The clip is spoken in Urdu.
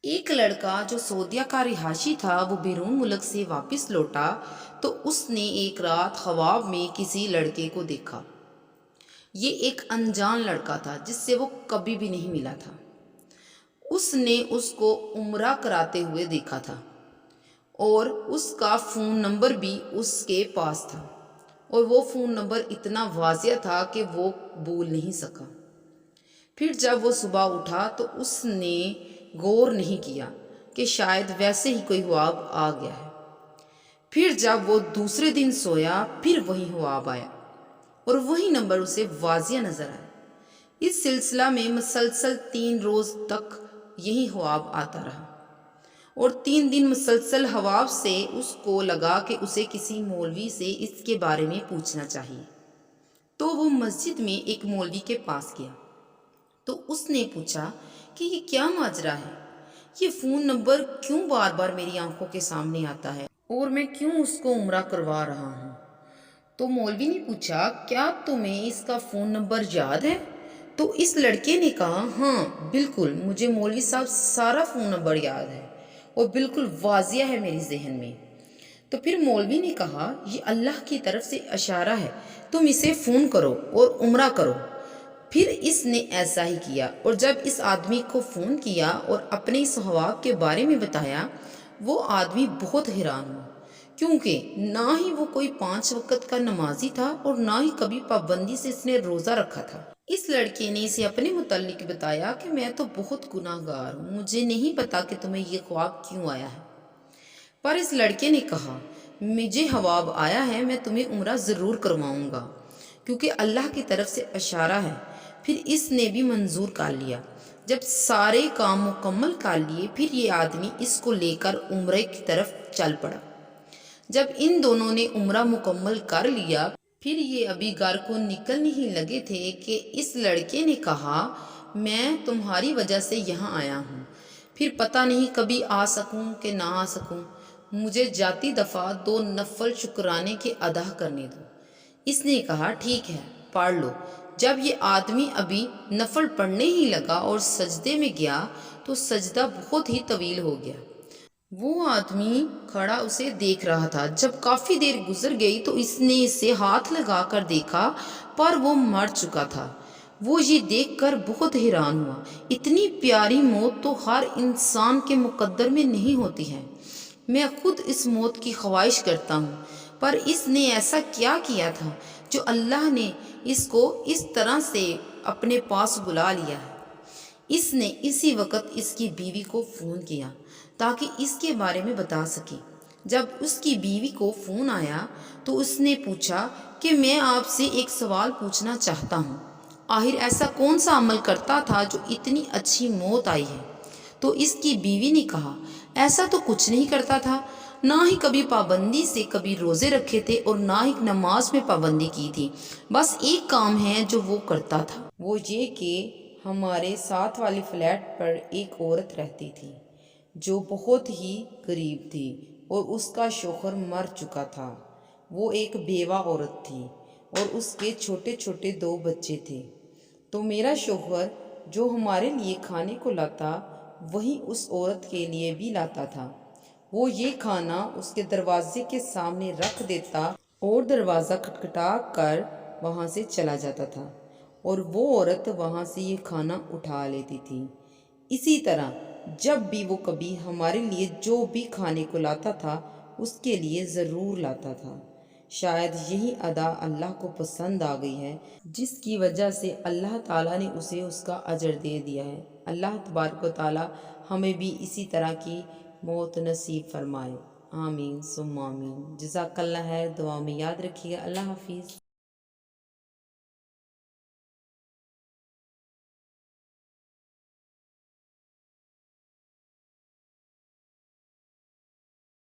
ایک لڑکا جو سعودیہ کا رہائشی تھا وہ بیرون ملک سے واپس لوٹا تو اس نے ایک رات خواب میں کسی لڑکے کو دیکھا۔ یہ ایک انجان لڑکا تھا جس سے وہ کبھی بھی نہیں ملا تھا۔ اس نے اس کو عمرہ کراتے ہوئے دیکھا تھا اور اس کا فون نمبر بھی اس کے پاس تھا، اور وہ فون نمبر اتنا واضح تھا کہ وہ بھول نہیں سکا۔ پھر جب وہ صبح اٹھا تو اس نے غور نہیں کیا کہ شاید ویسے ہی کوئی خواب آ گیا ہے۔ پھر جب وہ دوسرے دن سویا پھر وہی خواب آیا اور وہی نمبر اسے واضح نظر آیا۔ اس سلسلہ میں مسلسل 3 روز تک یہی خواب آتا رہا اور 3 دن مسلسل خواب سے اس کو لگا کہ اسے کسی مولوی سے اس کے بارے میں پوچھنا چاہیے۔ تو وہ مسجد میں ایک مولوی کے پاس گیا تو اس نے پوچھا کہ یہ کیا ماجرا ہے، یہ فون نمبر کیوں بار بار میری آنکھوں کے سامنے آتا ہے اور میں کیوں اس کو عمرہ کروا رہا ہوں؟ تو مولوی نے پوچھا کیا تمہیں اس کا فون نمبر یاد ہے؟ تو اس لڑکے نے کہا ہاں بالکل، مجھے مولوی صاحب سارا فون نمبر یاد ہے اور بالکل واضح ہے میری ذہن میں۔ تو پھر مولوی نے کہا یہ اللہ کی طرف سے اشارہ ہے، تم اسے فون کرو اور عمرہ کرو۔ پھر اس نے ایسا ہی کیا اور جب اس آدمی کو فون کیا اور اپنے اس خواب کے بارے میں بتایا، وہ آدمی بہت حیران ہوا، کیونکہ نہ ہی وہ کوئی 5 وقت کا نمازی تھا اور نہ ہی کبھی پابندی سے اس نے روزہ رکھا تھا۔ اس لڑکے نے اسے اپنے متعلق بتایا کہ میں تو بہت گناہ گار ہوں، مجھے نہیں پتا کہ تمہیں یہ خواب کیوں آیا ہے۔ پر اس لڑکے نے کہا مجھے خواب آیا ہے، میں تمہیں عمرہ ضرور کرواؤں گا کیونکہ اللہ کی طرف سے اشارہ ہے۔ پھر اس نے بھی منظور کر لیا۔ جب سارے کام مکمل کر لیے پھر یہ آدمی اس کو لے کر عمرے کی طرف چل پڑا۔ جب ان دونوں نے عمرہ مکمل کر لیا پھر یہ ابھی گھر کو نکل نہیں لگے تھے کہ اس لڑکے نے کہا میں تمہاری وجہ سے یہاں آیا ہوں، پھر پتہ نہیں کبھی آ سکوں کہ نہ آ سکوں، مجھے جاتی دفعہ 2 نفل شکرانے کے ادا کرنے دو۔ اس نے کہا ٹھیک ہے پڑھ لو۔ جب یہ آدمی ابھی نفل پڑھنے ہی لگا اور سجدے میں گیا تو سجدہ بہت ہی طویل ہو گیا۔ وہ آدمی کھڑا اسے دیکھ رہا تھا۔ جب کافی دیر گزر گئی تو اس نے اسے ہاتھ لگا کر دیکھا پر وہ مر چکا تھا۔ وہ یہ دیکھ کر بہت حیران ہوا، اتنی پیاری موت تو ہر انسان کے مقدر میں نہیں ہوتی ہے، میں خود اس موت کی خواہش کرتا ہوں، پر اس نے ایسا کیا کیا تھا جو اللہ نے اس کو اس طرح سے اپنے پاس بلا لیا ہے۔ اس نے اسی وقت اس کی بیوی کو فون کیا تاکہ اس کے بارے میں بتا سکے۔ جب اس کی بیوی کو فون آیا تو اس نے پوچھا کہ میں آپ سے ایک سوال پوچھنا چاہتا ہوں، آخر ایسا کون سا عمل کرتا تھا جو اتنی اچھی موت آئی ہے؟ تو اس کی بیوی نے کہا ایسا تو کچھ نہیں کرتا تھا، نہ ہی کبھی پابندی سے کبھی روزے رکھے تھے اور نہ ہی نماز میں پابندی کی تھی، بس ایک کام ہے جو وہ کرتا تھا، وہ یہ کہ ہمارے ساتھ والی فلیٹ پر ایک عورت رہتی تھی جو بہت ہی غریب تھی اور اس کا شوہر مر چکا تھا۔ وہ ایک بیوہ عورت تھی اور اس کے چھوٹے چھوٹے 2 بچے تھے، تو میرا شوہر جو ہمارے لیے کھانے کو لاتا وہی اس عورت کے لیے بھی لاتا تھا۔ وہ یہ کھانا اس کے دروازے کے سامنے رکھ دیتا اور دروازہ کھٹکھٹا کر وہاں سے چلا جاتا تھا اور وہ عورت وہاں سے یہ کھانا اٹھا لیتی تھی۔ اسی طرح جب بھی وہ کبھی ہمارے لیے جو بھی کھانے کو لاتا تھا اس کے لیے ضرور لاتا تھا۔ شاید یہی ادا اللہ کو پسند آ گئی ہے جس کی وجہ سے اللہ تعالیٰ نے اسے اس کا اجر دے دیا ہے۔ اللہ تبارک و تعالیٰ ہمیں بھی اسی طرح کی موت نصیب فرمائے، آمین ثم آمین۔ جزاک اللہ خیر، دعا میں یاد رکھیے گا۔ اللہ حافظ۔